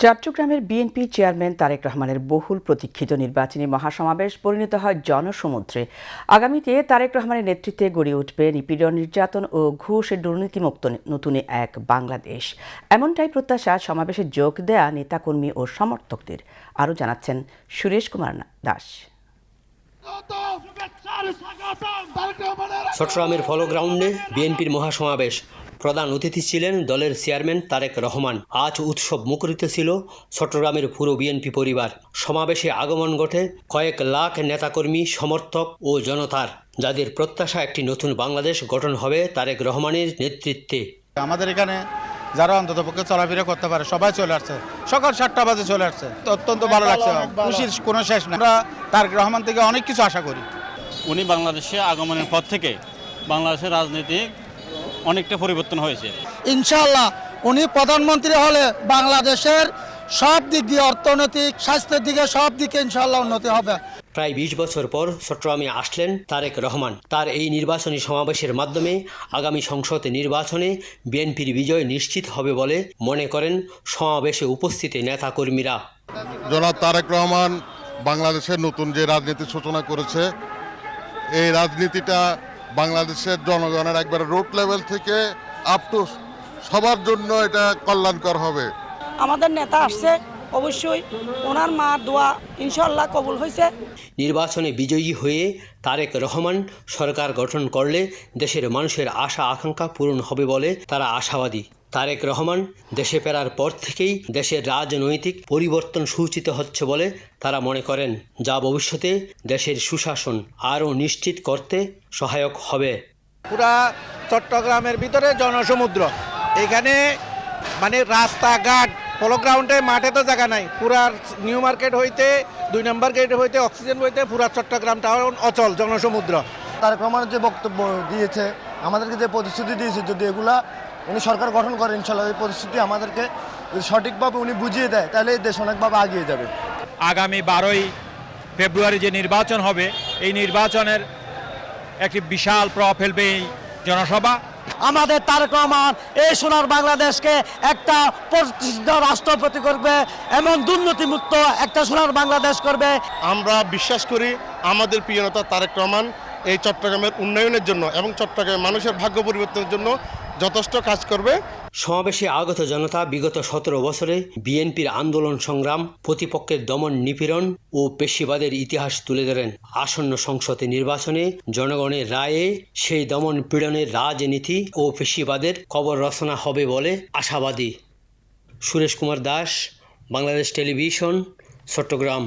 চট্টগ্রামের BNP chairman Tarique রহমানের বহুল প্রতীক্ষিত নির্বাচনী মহাসমাবেশ পরিণত হয় জনসমুদ্রে। আগামীতে তারেক রহমানের নেতৃত্বে গড়ে উঠবে নিপীড়ন, নির্যাতন ও ঘুষ দুর্নীতিমুক্ত নতুন এক বাংলাদেশ। এমনটাই প্রত্যাশা সমাবেশে যোগ দেয়া নেতাকর্মী ও সমর্থকদের। আরও জানাচ্ছেন সুরেশ কুমার দাস। চট্টগ্রামের পলো গ্রাউন্ডে বিএনপির মহাসমাবেশ। প্রধান অতিথি ছিলেন দলের চেয়ারম্যান তারেক রহমান। আজ উৎসব মুখরিত ছিল চট্টগ্রামের পুরো বিএনপি পরিবার। সমাবেশে আগমন ঘটে কয়েক লাখ নেতাকর্মী, সমর্থক ও জনতার, যাদের প্রত্যাশা একটি নতুন বাংলাদেশ গঠন হবে তারেক রহমানের নেতৃত্বে। আমাদের এখানে যারা অন্ততপক্ষে চলাফেরা করতে পারে সবাই চলে আসছে, সকাল 7টা বাজে চলে আসছে। অত্যন্ত ভালো লাগছে, খুশির কোনো শেষ নেই। আমরা তারেক রহমান থেকে অনেক কিছু আশা করি। উনি বাংলাদেশে আগমনের পর থেকে বাংলাদেশের রাজনীতি অনেকটা পরিবর্তন হয়েছে। ইনশাআল্লাহ উনি প্রধানমন্ত্রী হলে বাংলাদেশের সব দিক দিয়ে, অর্থনৈতিক, স্বাস্থ্যের দিকে, সব দিকে ইনশাআল্লাহ উন্নতি হবে। প্রায় 20 বছর পর চট্টগ্রামে আসলেন তারেক রহমান। তার এই নির্বাচনী সমাবেশের মাধ্যমে আগামী সংসদ নির্বাচনে বিএনপির বিজয় নিশ্চিত হবে বলে মনে করেন সমাবেশে উপস্থিত নেতাকর্মীরা। জনাব তারেক রহমান বাংলাদেশের নতুন যে রাজনীতি সূচনা করেছে, এই রাজনীতিটা বাংলাদেশের জনগণের একবারে রুট লেভেল থেকে আপ টু সবার জন্য এটা কল্যাণকর হবে। আমাদের নেতা আসছে, অবশ্যই ওনার মা দোয়া ইনশাআল্লাহ কবুল হয়েছে। নির্বাচনে বিজয়ী হয়ে তারেক রহমান সরকার গঠন করলে দেশের মানুষের আশা আকাঙ্ক্ষা পূরণ হবে বলে তারা আশাবাদী। তারেক রহমান দেশে ফেরার পর থেকেই দেশের রাজনৈতিক পরিবর্তন সূচিত হচ্ছে বলে তারা মনে করেন, যা ভবিষ্যতে দেশের সুশাসন আরও নিশ্চিত করতে সহায়ক হবে। পুরা চট্টগ্রামের ভিতরে জনসমুদ্র, এখানে মানে রাস্তাঘাট, পলো গ্রাউন্ডে, মাঠে তো জায়গা নাই। পুরা নিউ মার্কেট হইতে 2 নম্বর গেট হইতে অক্সিজেন হইতে পুরা চট্টগ্রাম টাউন অচল জনসমুদ্র। তারেক রহমানের যে বক্তব্য দিয়েছে, আমাদেরকে যে প্রতিশ্রুতি দিয়েছে, যদি এগুলা উনি সরকার গঠন করে ইনশাআল্লাহ এই প্রতিশ্রুতি আমাদেরকে সঠিকভাবে উনি বুঝিয়ে দেয়, তাহলে এই দেশ অনেকভাবে এগিয়ে যাবে। আগামী 12ই ফেব্রুয়ারি যে নির্বাচন হবে, এই নির্বাচনের একটি বিশাল প্রভাব ফেলবে এই জনসভা। আমাদের তারেক রহমান এই সোনার বাংলাদেশকে একটা প্রতিষ্ঠিত রাষ্ট্রপতি করবে, এমন দুর্নীতিমুক্ত একটা সোনার বাংলাদেশ করবে। আমরা বিশ্বাস করি আমাদের প্রিয় নেতা তারেক রহমান এই চট্টগ্রামের উন্নয়নের জন্য এবং চট্টগ্রামের মানুষের ভাগ্য পরিবর্তনের জন্য যথেষ্ট কাজ করবে। সমাবেশে আগত জনতা বিগত 17 বছরে বিএনপির আন্দোলন সংগ্রাম, প্রতিপক্ষের দমন নিপীড়ন ও পেশিবাদের ইতিহাস তুলে ধরেন। আসন্ন সংসদ নির্বাচনে জনগণের রায়ে সেই দমন পীড়নের রাজনীতি ও পেশিবাদের কবর রচনা হবে বলে আশাবাদী। সুরেশ কুমার দাস, বাংলাদেশ টেলিভিশন, চট্টগ্রাম।